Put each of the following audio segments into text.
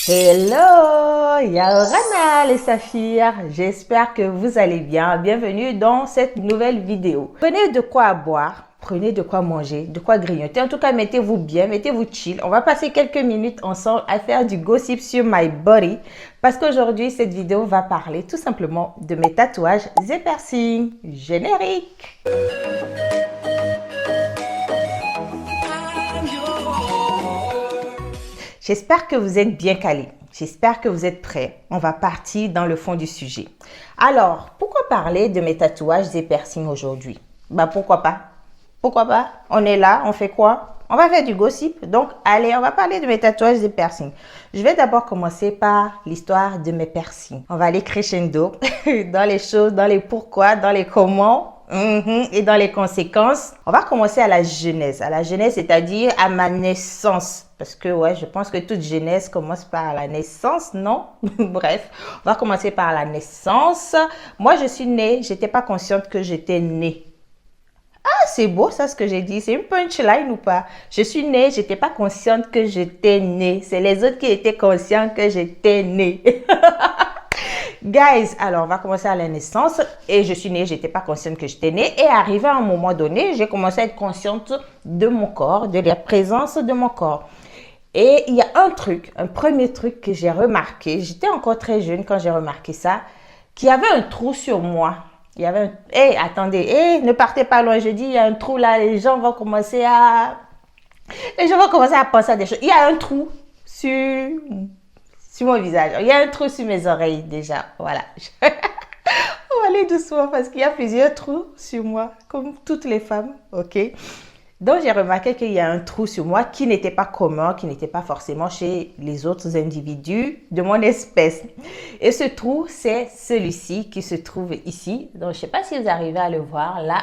Hello, Yaorana les Saphirs, j'espère que vous allez bien. Bienvenue dans cette nouvelle vidéo. Prenez de quoi boire, prenez de quoi manger, de quoi grignoter. En tout cas, mettez-vous bien, mettez-vous chill. On va passer quelques minutes ensemble à faire du gossip sur my body. Parce qu'aujourd'hui, cette vidéo va parler tout simplement de mes tatouages et piercings. Générique. J'espère que vous êtes bien calés. J'espère que vous êtes prêts. On va partir dans le fond du sujet. Alors, pourquoi parler de mes tatouages et piercings aujourd'hui? Pourquoi pas? Pourquoi pas? On est là, on fait quoi? On va faire du gossip. Donc, allez, on va parler de mes tatouages et piercings. Je vais d'abord commencer par l'histoire de mes piercings. On va aller crescendo dans les choses, dans les pourquoi, dans les comment. Et dans les conséquences, on va commencer à la genèse. À la genèse, c'est-à-dire à ma naissance. Parce que, ouais, je pense que toute genèse commence par la naissance, non? Bref, on va commencer par la naissance. Moi, je suis née, j'étais pas consciente que j'étais née. Ah, c'est beau ça ce que j'ai dit. C'est une punchline ou pas? Je suis née, j'étais pas consciente que j'étais née. C'est les autres qui étaient conscients que j'étais née. Guys, alors on va commencer à la naissance et je suis née, j'étais pas consciente que j'étais née et arrivé à un moment donné, j'ai commencé à être consciente de mon corps, de la présence de mon corps. Et il y a un premier truc que j'ai remarqué, j'étais encore très jeune quand j'ai remarqué ça, qu'il y avait un trou sur moi. Il y avait un... attendez, ne partez pas loin, je dis, il y a un trou là, les gens vont commencer à penser à des choses. Il y a un trou sur mon visage. Il y a un trou sur mes oreilles déjà. Voilà. On va aller doucement parce qu'il y a plusieurs trous sur moi, comme toutes les femmes. Ok. Donc, j'ai remarqué qu'il y a un trou sur moi qui n'était pas commun, qui n'était pas forcément chez les autres individus de mon espèce. Et ce trou, c'est celui-ci qui se trouve ici. Donc, je ne sais pas si vous arrivez à le voir là,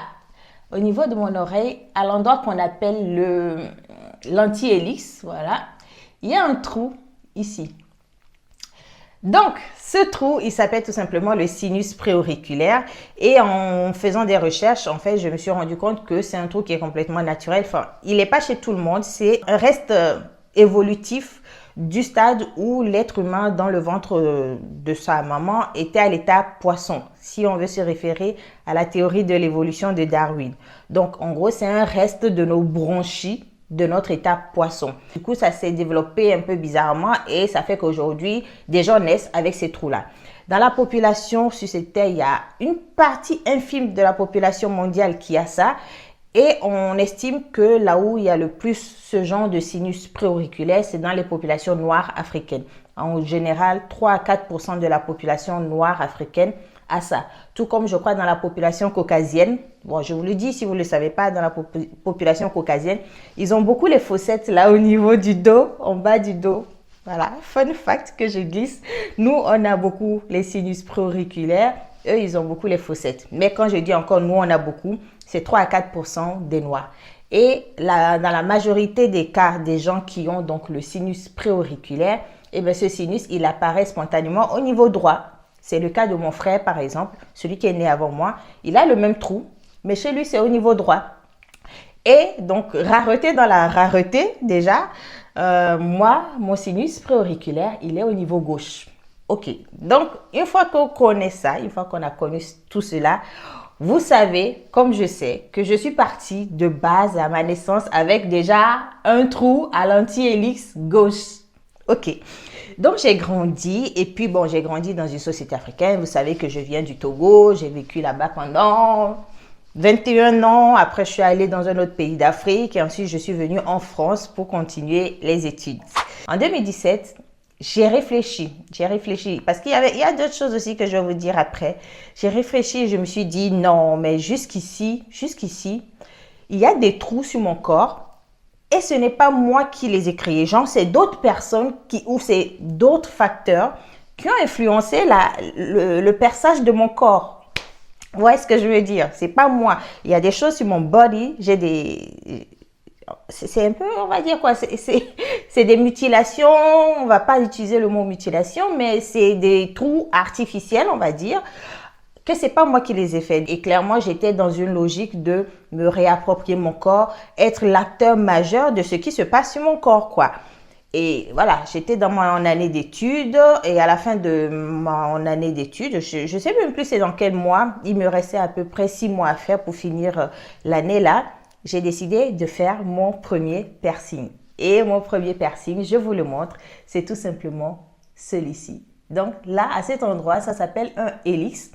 au niveau de mon oreille, à l'endroit qu'on appelle l'anti-hélix. Voilà. Il y a un trou ici. Donc, ce trou, il s'appelle tout simplement le sinus préauriculaire et en faisant des recherches, en fait, je me suis rendu compte que c'est un trou qui est complètement naturel. Enfin, il n'est pas chez tout le monde, c'est un reste évolutif du stade où l'être humain dans le ventre de sa maman était à l'état poisson, si on veut se référer à la théorie de l'évolution de Darwin. Donc, en gros, c'est un reste de nos bronchies, de notre état poisson. Du coup, ça s'est développé un peu bizarrement et ça fait qu'aujourd'hui, des gens naissent avec ces trous-là. Dans la population sur cette terre, il y a une partie infime de la population mondiale qui a ça et on estime que là où il y a le plus ce genre de sinus préauriculaire, c'est dans les populations noires africaines. En général, 3 à 4% de la population noire africaine a ça. Tout comme je crois dans la population caucasienne. Bon, je vous le dis si vous ne le savez pas, dans la population caucasienne, ils ont beaucoup les fossettes là au niveau du dos, en bas du dos. Voilà, fun fact que je glisse. Nous, on a beaucoup les sinus préauriculaires. Eux, ils ont beaucoup les fossettes. Mais quand je dis encore nous, on a beaucoup, c'est 3 à 4% des noirs. Et dans la majorité des cas des gens qui ont donc le sinus préauriculaire, eh bien, ce sinus, il apparaît spontanément au niveau droit. C'est le cas de mon frère, par exemple, celui qui est né avant moi. Il a le même trou, mais chez lui, c'est au niveau droit. Et donc, rareté dans la rareté, déjà, moi, mon sinus préauriculaire, il est au niveau gauche. Ok, donc, une fois qu'on connaît ça, une fois qu'on a connu tout cela, vous savez, comme je sais, que je suis partie de base à ma naissance avec déjà un trou à l'anti-hélix gauche. Ok. Donc, j'ai grandi et puis, bon, j'ai grandi dans une société africaine. Vous savez que je viens du Togo. J'ai vécu là-bas pendant 21 ans. Après, je suis allée dans un autre pays d'Afrique et ensuite, je suis venue en France pour continuer les études. En 2017, j'ai réfléchi parce qu'il y a d'autres choses aussi que je vais vous dire après. J'ai réfléchi et je me suis dit non, mais jusqu'ici, il y a des trous sur mon corps. Et ce n'est pas moi qui les ai créés. Genre, c'est d'autres personnes ou c'est d'autres facteurs qui ont influencé le perçage de mon corps. Vous voyez ce que je veux dire? C'est pas moi. Il y a des choses sur mon body. C'est un peu, on va dire quoi, c'est des mutilations. On va pas utiliser le mot mutilation, mais c'est des trous artificiels, on va dire, que c'est pas moi qui les ai faits. Et clairement, j'étais dans une logique de me réapproprier mon corps, être l'acteur majeur de ce qui se passe sur mon corps, quoi. Et voilà, j'étais dans mon année d'études et à la fin de mon année d'études, je sais même plus c'est dans quel mois, il me restait à peu près 6 mois à faire pour finir l'année là. J'ai décidé de faire mon premier piercing. Et mon premier piercing, je vous le montre, c'est tout simplement celui-ci. Donc là, à cet endroit, ça s'appelle un hélice.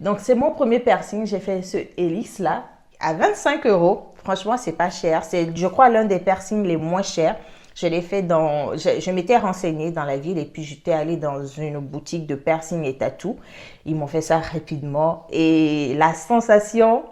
Donc c'est mon premier piercing, j'ai fait ce hélice là à 25 euros. Franchement, c'est pas cher. C'est, je crois, l'un des piercings les moins chers. Je l'ai fait dans... Je m'étais renseignée dans la ville et puis j'étais allée dans une boutique de piercing et tatou. Ils m'ont fait ça rapidement et la sensation...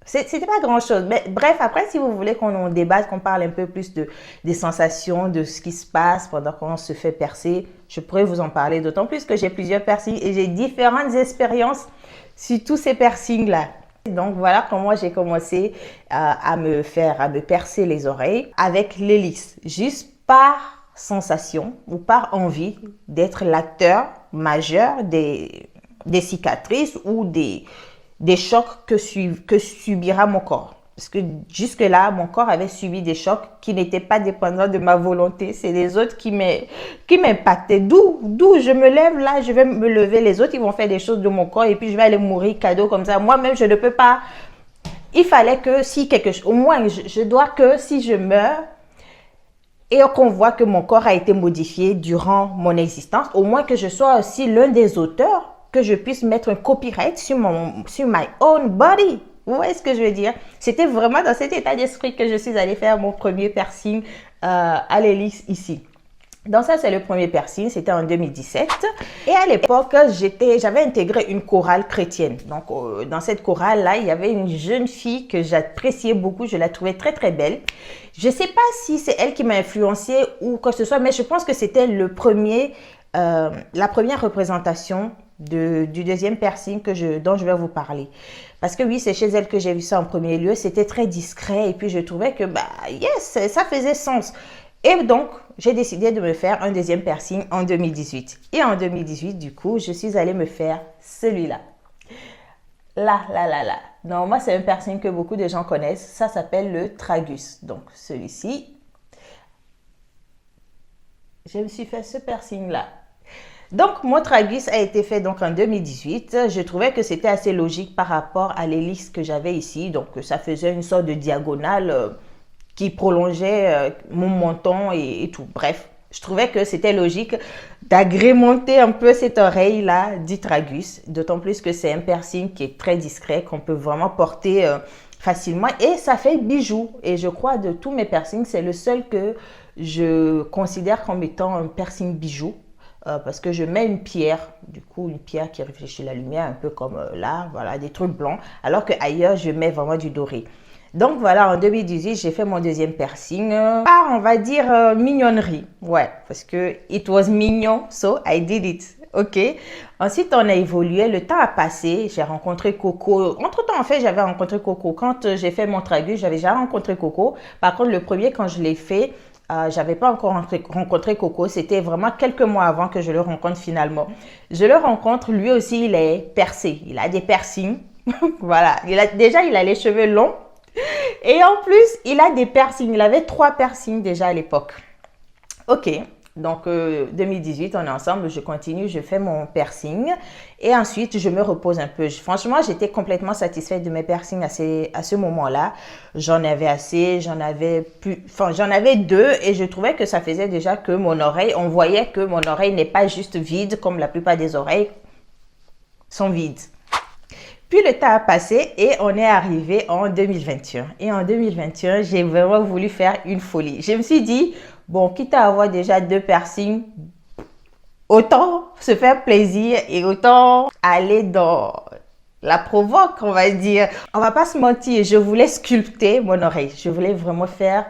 C'était pas grand chose. Mais bref, après, si vous voulez qu'on en débatte, qu'on parle un peu plus des sensations, de ce qui se passe pendant qu'on se fait percer, je pourrais vous en parler. D'autant plus que j'ai plusieurs piercings et j'ai différentes expériences sur tous ces piercings-là. Donc voilà comment j'ai commencé à me percer les oreilles avec l'hélice. Juste par sensation ou par envie d'être l'acteur majeur des cicatrices ou des chocs que subira mon corps. Parce que jusque-là, mon corps avait subi des chocs qui n'étaient pas dépendants de ma volonté. C'est les autres qui m'impactaient. D'où je me lève là, je vais me lever. Les autres, ils vont faire des choses de mon corps et puis je vais aller mourir cadeau comme ça. Moi-même, je ne peux pas. Il fallait que si quelque chose, au moins, je dois que si je meurs et qu'on voit que mon corps a été modifié durant mon existence, au moins que je sois aussi l'un des auteurs, que je puisse mettre un copyright sur my own body. Vous voyez ce que je veux dire? C'était vraiment dans cet état d'esprit que je suis allée faire mon premier piercing à l'hélice ici. Donc ça, c'est le premier piercing, c'était en 2017. Et à l'époque, j'avais intégré une chorale chrétienne. Donc dans cette chorale-là, il y avait une jeune fille que j'appréciais beaucoup, je la trouvais très très belle. Je ne sais pas si c'est elle qui m'a influencée ou quoi que ce soit, mais je pense que c'était la première représentation du deuxième piercing dont je vais vous parler. Parce que oui, c'est chez elle que j'ai vu ça en premier lieu. C'était très discret et puis je trouvais que, yes, ça faisait sens. Et donc, j'ai décidé de me faire un deuxième piercing en 2018. Et en 2018, du coup, je suis allée me faire celui-là. Là. Non, moi, c'est un piercing que beaucoup de gens connaissent. Ça s'appelle le tragus. Donc, celui-ci. Je me suis fait ce piercing-là. Donc, mon tragus a été fait donc en 2018. Je trouvais que c'était assez logique par rapport à l'hélice que j'avais ici. Donc, ça faisait une sorte de diagonale qui prolongeait mon menton et tout. Bref, je trouvais que c'était logique d'agrémenter un peu cette oreille-là du tragus. D'autant plus que c'est un piercing qui est très discret, qu'on peut vraiment porter facilement. Et ça fait bijou. Et je crois de tous mes piercings, c'est le seul que je considère comme étant un piercing bijou. Parce que je mets une pierre, du coup une pierre qui réfléchit la lumière, un peu comme là, voilà, des trucs blancs, alors qu'ailleurs je mets vraiment du doré. Donc voilà, en 2018, j'ai fait mon deuxième piercing on va dire mignonnerie, ouais, parce que it was mignon, so I did it, ok. Ensuite, on a évolué, le temps a passé, j'ai rencontré Coco. Entre-temps, en fait, j'avais rencontré Coco. Quand j'ai fait mon tragus, j'avais déjà rencontré Coco. Par contre, le premier, quand je l'ai fait, j'avais pas encore rencontré Coco. C'était vraiment quelques mois avant que je le rencontre finalement. Je le rencontre, lui aussi, il est percé. Il a des piercings. Voilà. Il a les cheveux longs. Et en plus, il a des piercings. Il avait 3 piercings déjà à l'époque. Ok. Donc, 2018, on est ensemble, je continue, je fais mon piercing et ensuite, je me repose un peu. Franchement, j'étais complètement satisfaite de mes piercings à ce moment-là. J'en avais assez, j'en avais 2 et je trouvais que ça faisait déjà que mon oreille, on voyait que mon oreille n'est pas juste vide comme la plupart des oreilles sont vides. Puis le temps a passé et on est arrivé en 2021. Et en 2021, j'ai vraiment voulu faire une folie. Je me suis dit, bon, quitte à avoir déjà 2 piercings, autant se faire plaisir et autant aller dans la provoque, on va dire. On va pas se mentir, je voulais sculpter mon oreille. Je voulais vraiment faire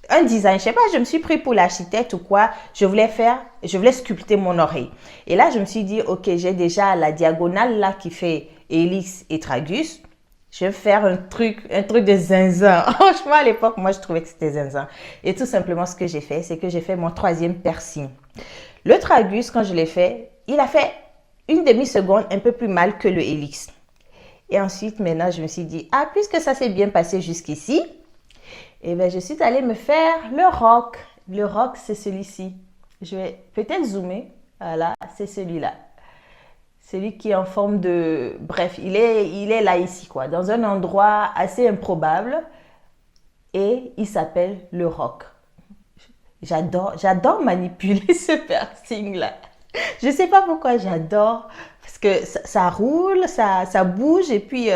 un design. Je sais pas, je me suis pris pour l'architecte ou quoi. Je voulais sculpter mon oreille. Et là, je me suis dit, ok, j'ai déjà la diagonale là qui fait hélice et tragus. Je vais faire un truc de zinzin. Franchement, à l'époque, moi, je trouvais que c'était zinzin. Et tout simplement, ce que j'ai fait, c'est que j'ai fait mon 3e piercing. Le tragus, quand je l'ai fait, il a fait une demi-seconde un peu plus mal que le hélice. Et ensuite, maintenant, je me suis dit, puisque ça s'est bien passé jusqu'ici, eh bien, je suis allée me faire le roc. Le roc, c'est celui-ci. Je vais peut-être zoomer. Voilà, c'est celui-là. Celui qui est en forme de... Bref, il est là ici, quoi. Dans un endroit assez improbable. Et il s'appelle le roc. J'adore manipuler ce piercing-là. Je ne sais pas pourquoi j'adore. Parce que ça roule, ça bouge et puis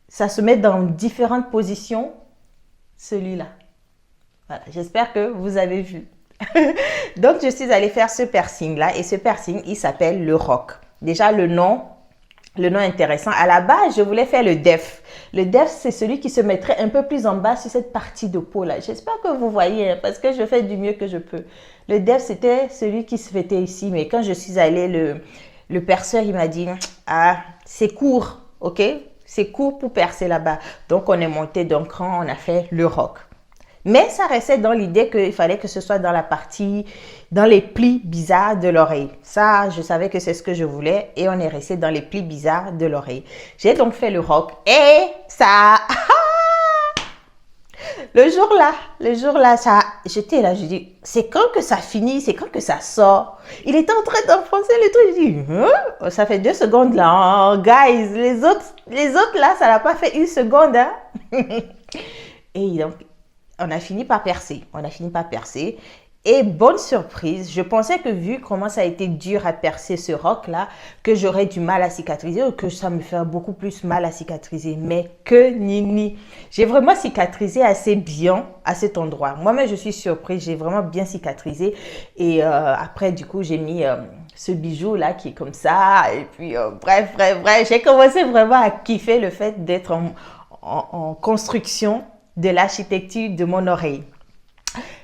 ça se met dans différentes positions. Celui-là. Voilà, j'espère que vous avez vu. Donc, je suis allée faire ce piercing-là. Et ce piercing, il s'appelle le roc. Déjà, le nom intéressant. À la base, je voulais faire le def. Le def, c'est celui qui se mettrait un peu plus en bas sur cette partie de peau-là. J'espère que vous voyez, hein, parce que je fais du mieux que je peux. Le def, c'était celui qui se faisait ici. Mais quand je suis allée, le perceur, il m'a dit, ah, c'est court, ok? C'est court pour percer là-bas. Donc, on est monté d'un cran, on a fait le roc. Mais ça restait dans l'idée qu'il fallait que ce soit dans la partie, dans les plis bizarres de l'oreille. Ça, je savais que c'est ce que je voulais et on est resté dans les plis bizarres de l'oreille. J'ai donc fait le roc et ça... Le jour là, ça, j'étais là, je dis, c'est quand que ça finit, c'est quand que ça sort. Il était en train d'enfoncer le truc, je dis, hein? Ça fait 2 secondes là, oh, guys, les autres là, ça n'a pas fait 1 seconde, hein? Et donc, on a fini par percer. Et bonne surprise, je pensais que vu comment ça a été dur à percer ce roc-là, que j'aurais du mal à cicatriser ou que ça me ferait beaucoup plus mal à cicatriser. Mais que nini! J'ai vraiment cicatrisé assez bien à cet endroit. Moi-même, je suis surprise, j'ai vraiment bien cicatrisé. Et après, du coup, j'ai mis ce bijou-là qui est comme ça. Et puis, bref, j'ai commencé vraiment à kiffer le fait d'être en construction de l'architecture de mon oreille.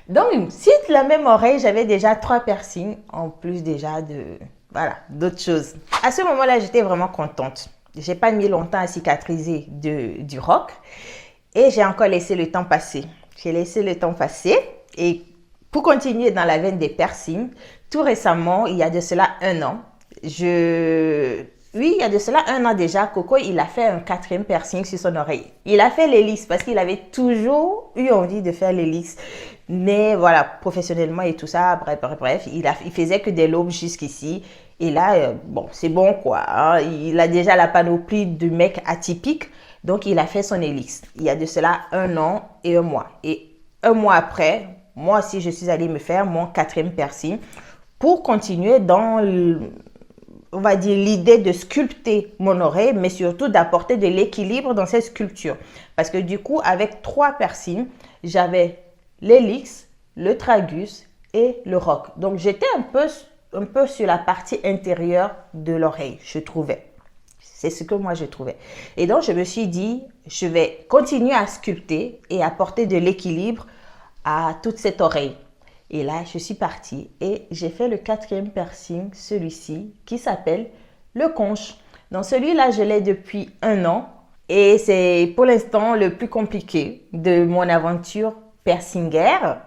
Donc, sur la même oreille, j'avais déjà 3 piercings, en plus déjà d'autres choses. À ce moment-là, j'étais vraiment contente. J'ai pas mis longtemps à cicatriser du roc et j'ai encore laissé le temps passer. J'ai laissé le temps passer et pour continuer dans la veine des piercings, tout récemment, il y a de cela 1 an, oui, il y a de cela 1 an déjà, Coco, il a fait un 4e piercing sur son oreille. Il a fait l'hélice parce qu'il avait toujours eu envie de faire l'hélice. Mais voilà, professionnellement et tout ça, bref, il faisait que des lobes jusqu'ici. Et là, bon, c'est bon quoi. Hein. Il a déjà la panoplie du mec atypique. Donc, il a fait son hélice. Il y a de cela 1 an et 1 mois. Et 1 mois après, moi aussi, je suis allée me faire mon 4e piercing pour continuer dans on va dire l'idée de sculpter mon oreille, mais surtout d'apporter de l'équilibre dans cette sculpture. Parce que du coup, avec 3 piercings, j'avais l'hélix, le tragus et le roc. Donc, j'étais un peu sur la partie intérieure de l'oreille, je trouvais. C'est ce que moi, je trouvais. Et donc, je me suis dit, je vais continuer à sculpter et apporter de l'équilibre à toute cette oreille. Et là, je suis partie et j'ai fait le 4e piercing, celui-ci, qui s'appelle le conche. Donc, celui-là, je l'ai depuis 1 an et c'est pour l'instant le plus compliqué de mon aventure piercingaire.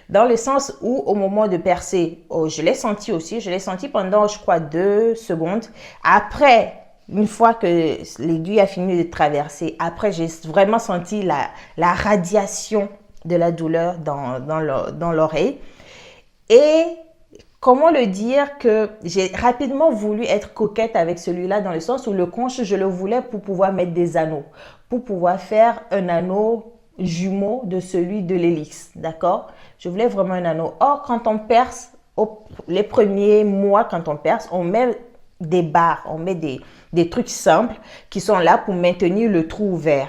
Dans le sens où, au moment de percer, je l'ai senti aussi. Je l'ai senti pendant, je crois, 2 secondes. Après, une fois que l'aiguille a fini de traverser, après, j'ai vraiment senti la radiation de la douleur dans l'oreille. Et comment le dire que j'ai rapidement voulu être coquette avec celui-là dans le sens où le conche, je le voulais pour pouvoir mettre des anneaux, pour pouvoir faire un anneau jumeau de celui de l'hélix, d'accord? Je voulais vraiment un anneau. Or, quand on perce, les premiers mois, quand on perce, on met des barres, on met des trucs simples qui sont là pour maintenir le trou ouvert.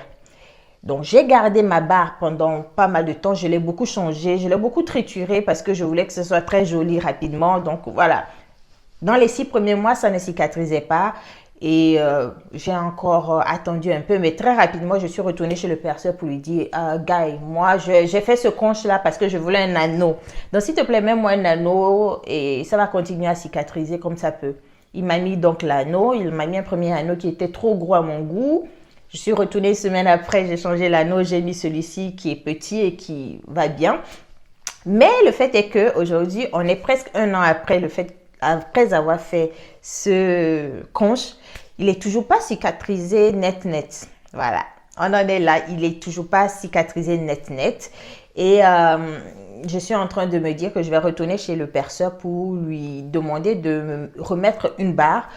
Donc, j'ai gardé ma barre pendant pas mal de temps. Je l'ai beaucoup changé, je l'ai beaucoup trituré parce que je voulais que ce soit très joli rapidement. Donc, voilà. Dans les 6 premiers mois, ça ne cicatrisait pas. Et j'ai encore attendu un peu. Mais très rapidement, je suis retournée chez le perceur pour lui dire, Guy, moi, j'ai fait ce conche-là parce que je voulais un anneau. Donc, s'il te plaît, mets-moi un anneau et ça va continuer à cicatriser comme ça peut. Il m'a mis donc l'anneau. Il m'a mis un premier anneau qui était trop gros à mon goût. Je suis retournée 1 semaine après, j'ai changé l'anneau, j'ai mis celui-ci qui est petit et qui va bien. Mais le fait est qu'aujourd'hui, on est presque 1 an après après avoir fait ce conche, il n'est toujours pas cicatrisé net. Voilà, on en est là, il n'est toujours pas cicatrisé net. Et je suis en train de me dire que je vais retourner chez le perceur pour lui demander de me remettre une barre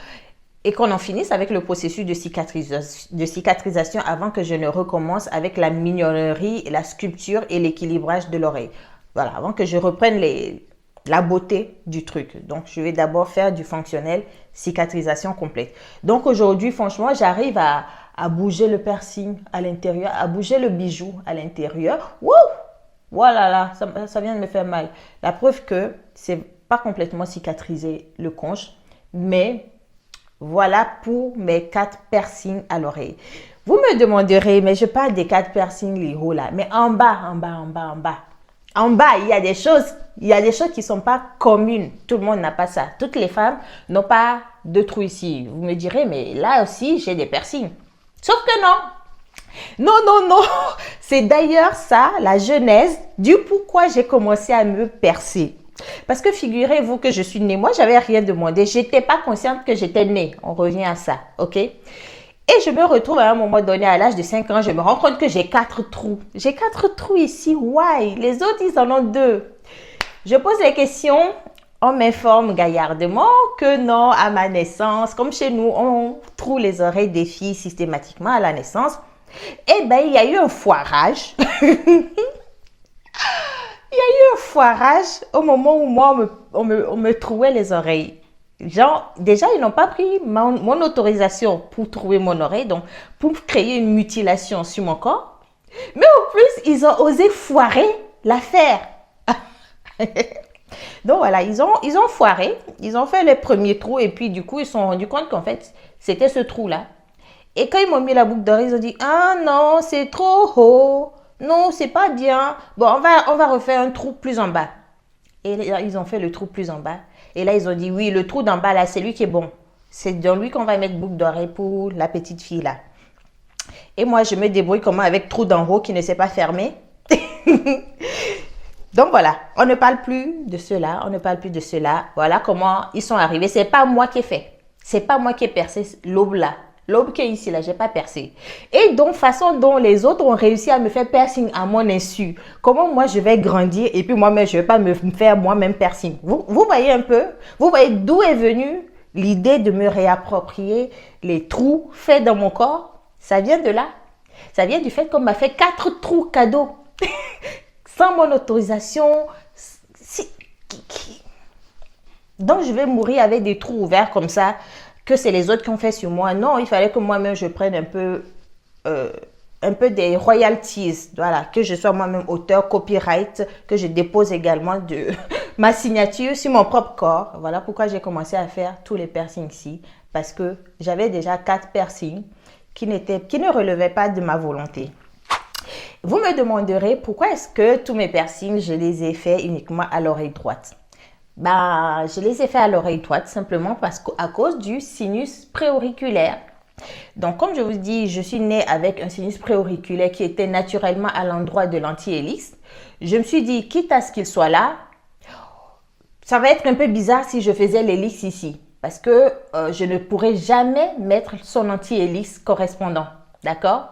et qu'on en finisse avec le processus de cicatrisation avant que je ne recommence avec la mignonnerie, la sculpture et l'équilibrage de l'oreille. Voilà, avant que je reprenne la beauté du truc. Donc, je vais d'abord faire du fonctionnel, cicatrisation complète. Donc, aujourd'hui, franchement, j'arrive à bouger le piercing à l'intérieur, à bouger le bijou à l'intérieur. Wouh! Voilà, là, ça vient de me faire mal. La preuve que c'est pas complètement cicatrisé le conche, mais voilà pour mes 4 piercings à l'oreille. Vous me demanderez, mais je parle des 4 piercings Liro là, mais en bas. En bas, il y a des choses qui ne sont pas communes. Tout le monde n'a pas ça. Toutes les femmes n'ont pas de trous ici. Vous me direz, mais là aussi, j'ai des piercings. Sauf que non. Non. C'est d'ailleurs ça, la genèse du pourquoi j'ai commencé à me percer. Parce que figurez-vous que je suis née. Moi, j'avais rien demandé. Je n'étais pas consciente que j'étais née. On revient à ça, ok? Et je me retrouve à un moment donné, à l'âge de 5 ans, je me rends compte que j'ai 4 trous. J'ai 4 trous ici. Why? Les autres, ils en ont 2. Je pose les questions. On m'informe gaillardement que non, à ma naissance, comme chez nous, on troue les oreilles des filles systématiquement à la naissance. Eh bien, il y a eu un foirage. Il y a eu un foirage au moment où moi, on me trouait les oreilles. Genre, déjà, ils n'ont pas pris mon autorisation pour trouver mon oreille, donc pour créer une mutilation sur mon corps. Mais en plus, ils ont osé foirer l'affaire. Donc voilà, ils ont foiré, ils ont fait les premiers trous et puis du coup, ils se sont rendus compte qu'en fait, c'était ce trou-là. Et quand ils m'ont mis la boucle d'oreille, ils ont dit « Ah non, c'est trop haut. Non, c'est pas bien. Bon, on va refaire un trou plus en bas. » Et là, ils ont fait le trou plus en bas. Et là, ils ont dit « Oui, le trou d'en bas, là, c'est lui qui est bon. C'est dans lui qu'on va mettre boucle d'oreille pour la petite fille, là. » Et moi, je me débrouille comment avec trou d'en haut qui ne s'est pas fermé. Donc voilà, on ne parle plus de cela, Voilà comment ils sont arrivés. C'est pas moi qui ai fait. C'est pas moi qui ai percé l'aube là. L'aube qui est ici là, j'ai pas percé. Et donc, façon dont les autres ont réussi à me faire piercing à mon insu. Comment moi je vais grandir et puis moi-même je vais pas me faire moi-même piercing. Vous voyez un peu? Vous voyez d'où est venue l'idée de me réapproprier les trous faits dans mon corps? Ça vient de là. Ça vient du fait qu'on m'a fait 4 trous cadeaux. Sans mon autorisation. Donc, je vais mourir avec des trous ouverts comme ça, que c'est les autres qui ont fait sur moi. Non, il fallait que moi-même, je prenne un peu des royalties. Voilà, que je sois moi-même auteur, copyright, que je dépose également de ma signature sur mon propre corps. Voilà pourquoi j'ai commencé à faire tous les piercings ici. Parce que j'avais déjà 4 piercings qui ne relevaient pas de ma volonté. Vous me demanderez pourquoi est-ce que tous mes piercings, je les ai faits uniquement à l'oreille droite. Je les ai faits à l'oreille droite simplement à cause du sinus préauriculaire. Donc, comme je vous dis, je suis née avec un sinus préauriculaire qui était naturellement à l'endroit de l'anti-hélice. Je me suis dit, quitte à ce qu'il soit là, ça va être un peu bizarre si je faisais l'hélice ici. Parce que je ne pourrais jamais mettre son anti-hélice correspondant. D'accord?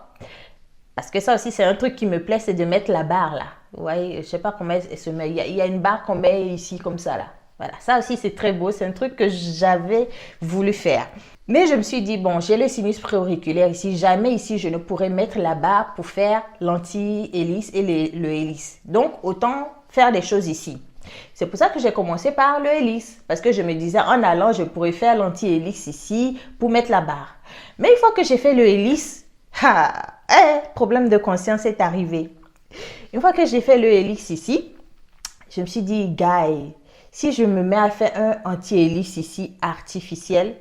Parce que ça aussi, c'est un truc qui me plaît, c'est de mettre la barre là. Vous voyez, je ne sais pas comment elle se met. Il y a une barre qu'on met ici comme ça là. Voilà, ça aussi, c'est très beau. C'est un truc que j'avais voulu faire. Mais je me suis dit, bon, j'ai le sinus préauriculaire ici. Jamais ici, je ne pourrais mettre la barre pour faire l'anti-hélice et le hélice. Donc, autant faire des choses ici. C'est pour ça que j'ai commencé par le hélice. Parce que je me disais, en allant, je pourrais faire l'anti-hélice ici pour mettre la barre. Mais une fois que j'ai fait le hélice, problème de conscience est arrivé. Une fois que j'ai fait le hélice ici, je me suis dit, guy, si je me mets à faire un anti-hélice ici artificiel,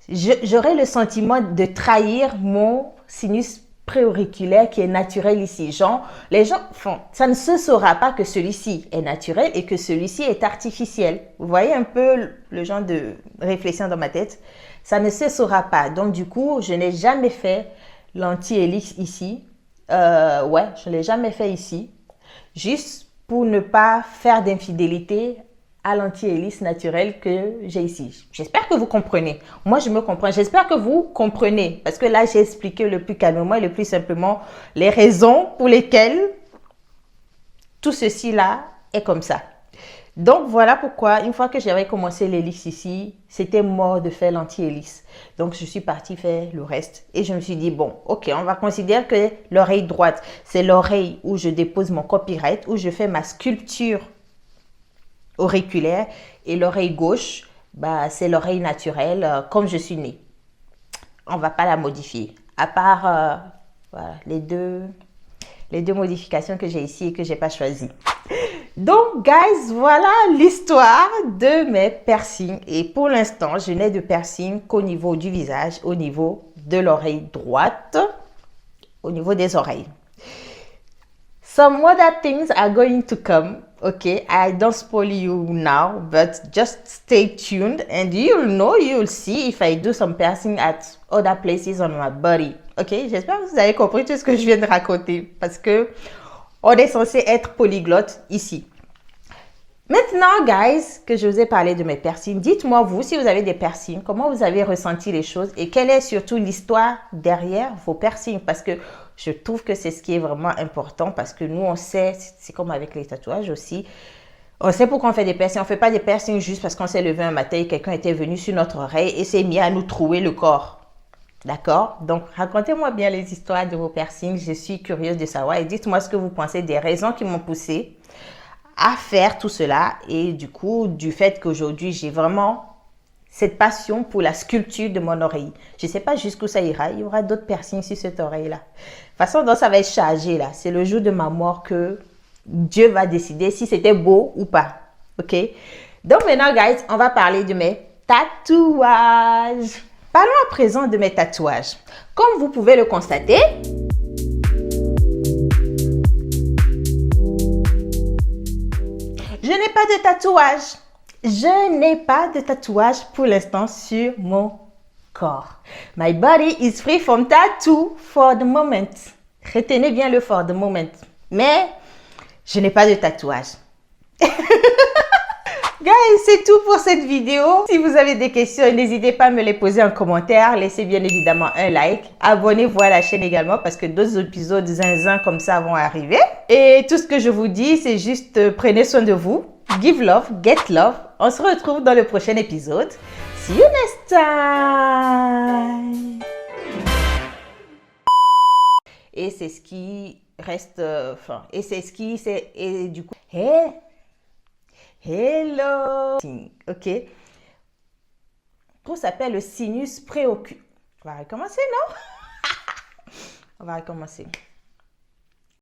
j'aurai le sentiment de trahir mon sinus préauriculaire qui est naturel ici. Genre, les gens font, ça ne se saura pas que celui-ci est naturel et que celui-ci est artificiel. Vous voyez un peu le genre de réflexion dans ma tête? Ça ne se saura pas. Donc, du coup, je n'ai jamais fait l'anti-hélice ici. Je ne l'ai jamais fait ici. Juste pour ne pas faire d'infidélité à l'anti-hélice naturelle que j'ai ici. J'espère que vous comprenez. Moi, je me comprends. J'espère que vous comprenez. Parce que là, j'ai expliqué le plus calmement et le plus simplement les raisons pour lesquelles tout ceci là est comme ça. Donc voilà pourquoi une fois que j'avais commencé l'hélice ici, c'était mort de faire l'anti-hélice. Donc je suis partie faire le reste et je me suis dit bon, ok, on va considérer que l'oreille droite, c'est l'oreille où je dépose mon copyright, où je fais ma sculpture auriculaire, et l'oreille gauche, bah, c'est l'oreille naturelle comme je suis née. On va pas la modifier, à part voilà, les deux modifications que j'ai ici et que j'ai pas choisies. Donc, guys, voilà l'histoire de mes piercings. Et pour l'instant, je n'ai de piercing qu'au niveau du visage, au niveau de l'oreille droite, au niveau des oreilles. Some other things are going to come. Okay, I don't spoil you now, but just stay tuned and you'll know, you'll see if I do some piercing at other places on my body. Ok, j'espère que vous avez compris tout ce que je viens de raconter parce que on est censé être polyglotte ici. Maintenant, guys, que je vous ai parlé de mes piercings, dites-moi vous, si vous avez des piercings, comment vous avez ressenti les choses et quelle est surtout l'histoire derrière vos piercings, parce que je trouve que c'est ce qui est vraiment important, parce que nous, on sait, c'est comme avec les tatouages aussi, on sait pourquoi on fait des piercings. On ne fait pas des piercings juste parce qu'on s'est levé un matin et quelqu'un était venu sur notre oreille et s'est mis à nous trouer le corps. D'accord? Donc, racontez-moi bien les histoires de vos piercings. Je suis curieuse de savoir et dites-moi ce que vous pensez des raisons qui m'ont poussée à faire tout cela et du coup, du fait qu'aujourd'hui, j'ai vraiment cette passion pour la sculpture de mon oreille. Je ne sais pas jusqu'où ça ira. Il y aura d'autres piercings sur cette oreille-là. De toute façon, donc, ça va être chargé là. C'est le jour de ma mort que Dieu va décider si c'était beau ou pas. Ok? Donc maintenant, guys, on va parler de mes tatouages. Parlons à présent de mes tatouages. Comme vous pouvez le constater, je n'ai pas de tatouage. Je n'ai pas de tatouage pour l'instant sur mon corps. My body is free from tattoo for the moment. Retenez bien le for the moment. Mais je n'ai pas de tatouage. Guys, c'est tout pour cette vidéo. Si vous avez des questions, n'hésitez pas à me les poser en commentaire. Laissez bien évidemment un like. Abonnez-vous à la chaîne également parce que d'autres épisodes zinzin comme ça vont arriver. Et tout ce que je vous dis, c'est juste prenez soin de vous. Give love, get love. On se retrouve dans le prochain épisode. See you next time. Et c'est ce qui reste, et c'est ce qui, c'est, et du coup, hey, hello, ok, ça s'appelle le sinus préoccupant. On va recommencer, non? On va recommencer.